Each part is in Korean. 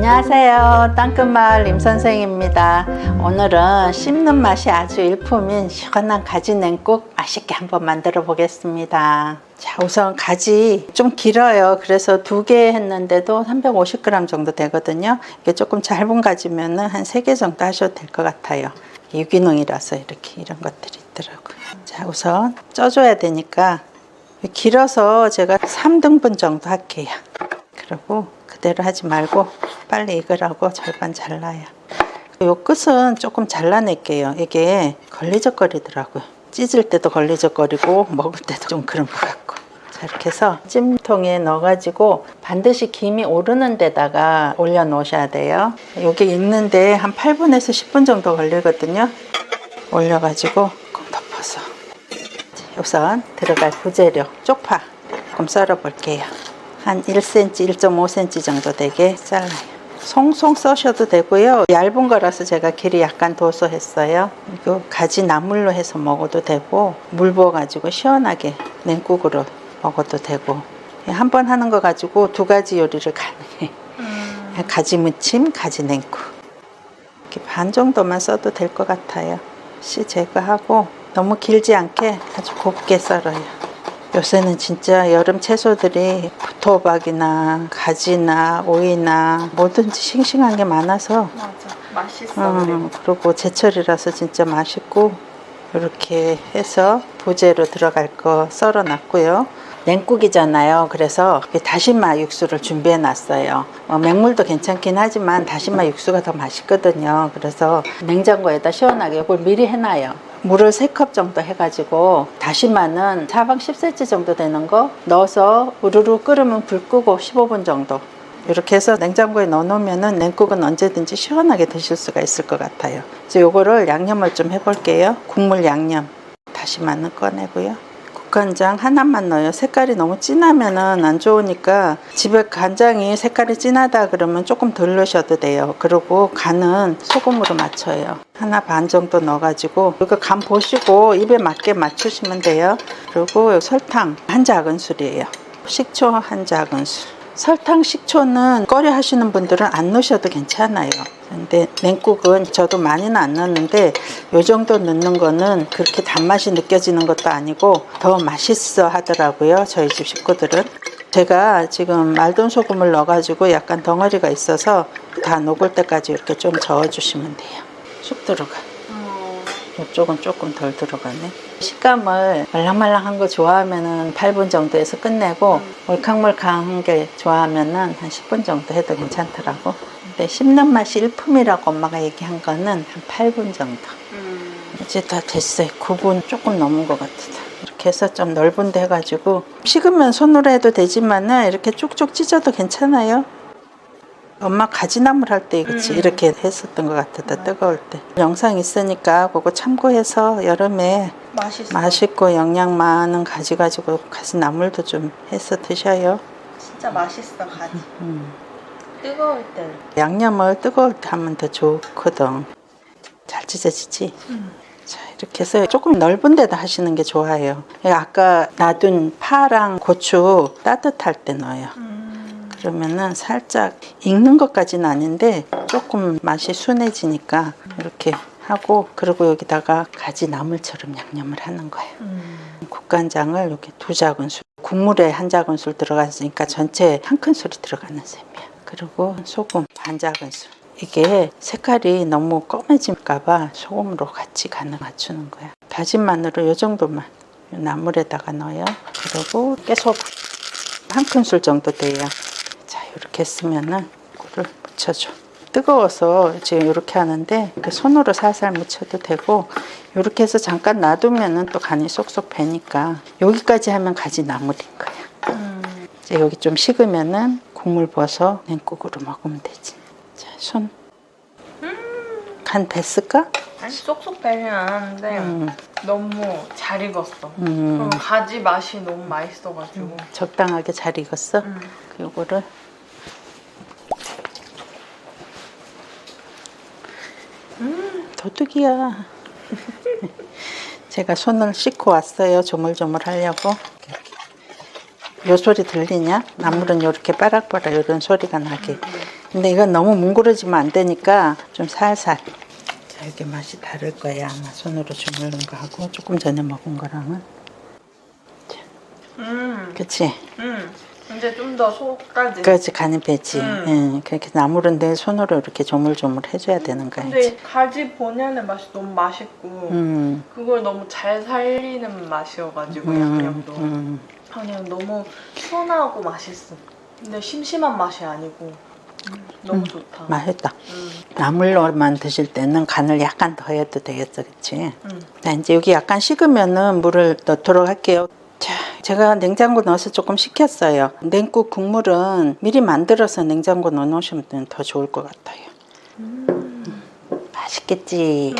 안녕하세요. 땅끝마을 임선생입니다. 오늘은 씹는 맛이 아주 일품인 시원한 가지 냉국 맛있게 한번 만들어 보겠습니다. 자, 우선 가지 좀 길어요. 그래서 2개 했는데도 350g 정도 되거든요. 이게 조금 짧은 가지면 한 3개 정도 하셔도 될 것 같아요. 유기농이라서 이렇게 이런 것들이 있더라고요. 자, 우선 쪄줘야 되니까 길어서 제가 3등분 정도 할게요. 그리고 그대로 하지 말고 빨리 익으라고 절반 잘라요. 요 끝은 조금 잘라낼게요. 이게 걸리적거리더라고요. 찢을 때도 걸리적거리고 먹을 때도 좀 그런 것 같고. 자, 이렇게 해서 찜통에 넣어가지고 반드시 김이 오르는 데다가 올려 놓으셔야 돼요. 요게 익는데 한 8분에서 10분 정도 걸리거든요. 올려가지고 조금 덮어서. 우선 들어갈 부재료 쪽파 조금 썰어 볼게요. 한 1cm, 1.5cm 정도 되게 잘라요. 송송 써셔도 되고요. 얇은 거라서 제가 길이 약간 둬서 했어요. 이거 가지 나물로 해서 먹어도 되고 물 부어가지고 시원하게 냉국으로 먹어도 되고 한 번 하는 거 가지고 2가지 요리를 가능해. 가지 무침, 가지 냉국 이렇게 반 정도만 써도 될 것 같아요. 씨 제거하고 너무 길지 않게 아주 곱게 썰어요. 요새는 진짜 여름 채소들이 부토박이나 가지나 오이나 뭐든지 싱싱한 게 많아서 맞아, 맛있어. 그리고 제철이라서 진짜 맛있고 이렇게 해서 부재로 들어갈 거 썰어 놨고요. 냉국이잖아요. 그래서 다시마 육수를 준비해 놨어요. 맹물도 괜찮긴 하지만 다시마 육수가 더 맛있거든요. 그래서 냉장고에다 시원하게 이걸 미리 해놔요. 물을 3컵 정도 해가지고 다시마는 사방 10cm 정도 되는 거 넣어서 우르르 끓으면 불 끄고 15분 정도 이렇게 해서 냉장고에 넣어 놓으면 냉국은 언제든지 시원하게 드실 수가 있을 것 같아요. 이제 요거를 양념을 좀 해볼게요. 국물 양념 다시마는 꺼내고요. 국간장 하나만 넣어요. 색깔이 너무 진하면은 안 좋으니까 집에 간장이 색깔이 진하다 그러면 조금 덜 넣으셔도 돼요. 그리고 간은 소금으로 맞춰요. 하나 반 정도 넣어가지고 이거 간 보시고 입에 맞게 맞추시면 돼요. 그리고 설탕 한 작은술이에요. 식초 한 작은술. 설탕, 식초는 꺼려 하시는 분들은 안 넣으셔도 괜찮아요. 근데 냉국은 저도 많이는 안 넣는데 요 정도 넣는 거는 그렇게 단맛이 느껴지는 것도 아니고 더 맛있어 하더라고요. 저희 집 식구들은. 제가 지금 말돈 소금을 넣어가지고 약간 덩어리가 있어서 다 녹을 때까지 이렇게 좀 저어주시면 돼요. 쑥 들어가. 이쪽은 조금 덜 들어가네. 식감을 말랑말랑한 거 좋아하면은 8분 정도에서 끝내고 몰캉몰캉한 게 좋아하면은 한 10분 정도 해도 괜찮더라고. 근데 씹는 맛이 일품이라고 엄마가 얘기한 거는 한 8분 정도. 이제 다 됐어요. 9분 조금 넘은 것 같다. 이렇게 해서 좀 넓은 데 해가지고 식으면 손으로 해도 되지만은 이렇게 쭉쭉 찢어도 괜찮아요. 엄마 가지나물 할 때 이렇게 했었던 것 같아. 뜨거울 때. 영상 있으니까 그거 참고해서 여름에 맛있고 영양 많은 가지 가지고 가지나물도 좀 해서 드셔요. 진짜 맛있어, 가지. 뜨거울 때. 양념을 뜨거울 때 하면 더 좋거든. 잘 찢어지지? 자, 이렇게 해서 조금 넓은 데다 하시는 게 좋아요. 아까 놔둔 파랑 고추 따뜻할 때 넣어요. 그러면은 살짝 익는 것까지는 아닌데 조금 맛이 순해지니까 이렇게 하고 그리고 여기다가 가지 나물처럼 양념을 하는 거예요. 국간장을 이렇게 2작은술 국물에 1작은술 들어갔으니까 전체 1큰술이 들어가는 셈이야. 그리고 소금 반작은술. 이게 색깔이 너무 검해질까봐 소금으로 같이 간을 맞추는 거야. 다진 마늘을 이 정도만 나물에다가 넣어요. 그리고 깨소금 1큰술 정도 돼요. 이렇게 했으면은 꿀을 묻혀줘. 뜨거워서 지금 이렇게 하는데 손으로 살살 묻혀도 되고 이렇게 해서 잠깐 놔두면은 또 간이 쏙쏙 배니까 여기까지 하면 가지 나물인 거야. 이제 여기 좀 식으면은 국물 부어서 냉국으로 먹으면 되지. 자, 손 간 뱄을까? 아니, 쏙쏙 배진 않았는데 너무 잘 익었어. 그럼 가지 맛이 너무 맛있어가지고. 적당하게 잘 익었어? 요거를 도둑이야. 제가 손을 씻고 왔어요. 조물조물 하려고. 요 소리 들리냐? 나물은 이렇게 빠락빠락 이런 소리가 나게 근데 이건 너무 뭉그러지면 안 되니까 좀 살살. 자, 이게 맛이 다를 거야. 아마 손으로 주물른 거하고 조금 전에 먹은 거랑은. 그치? 이제 좀 더 속까지. 그렇지, 간이 배지. 그렇게 나물인데 손으로 이렇게 조물조물 해줘야 되는 거야. 근데 가지 본연의 맛이 너무 맛있고 그걸 너무 잘 살리는 맛이어가지고 양념도 그냥 너무 시원하고 맛있어. 근데 심심한 맛이 아니고 너무 좋다. 맛있다. 나물로만 드실 때는 간을 약간 더 해도 되겠어, 그치? 자, 이제 여기 약간 식으면은 물을 넣도록 할게요. 자, 제가 냉장고 넣어서 조금 식혔어요. 냉국 국물은 미리 만들어서 냉장고 넣어 놓으시면 더 좋을 것 같아요. 맛있겠지?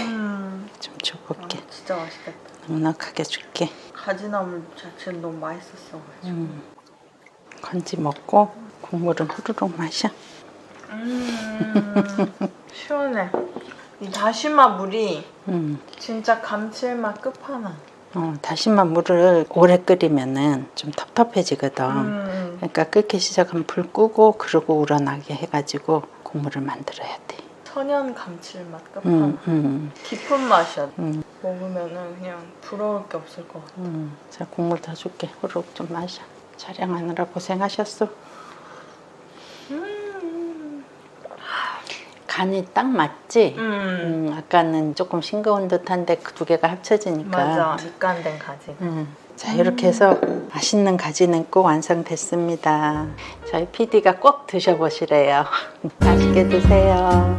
좀 줘볼게. 진짜 맛있겠다. 넉넉하게 줄게. 가지나물 자체는 너무 맛있었어가지고. 건지 먹고 국물은 후루룩 마셔. 시원해. 이 다시마 물이 진짜 감칠맛 끝판왕. 다시마 물을 오래 끓이면은 좀 텁텁해지거든. 그러니까 끓기 시작하면 불 끄고 그러고 우러나게 해가지고 국물을 만들어야 돼. 천연 감칠맛 끝판왕. 깊은 맛이야. 먹으면은 그냥 부러울 게 없을 것 같아. 자, 국물 더 줄게. 후루룩 좀 마셔. 촬영하느라 고생하셨어. 간이 딱 맞지? 아까는 조금 싱거운 듯한데 그 두 개가 합쳐지니까. 맞아, 밑간된 가지. 자, 이렇게 해서 맛있는 가지 냉국 완성됐습니다. 저희 PD가 꼭 드셔보시래요. 맛있게 드세요.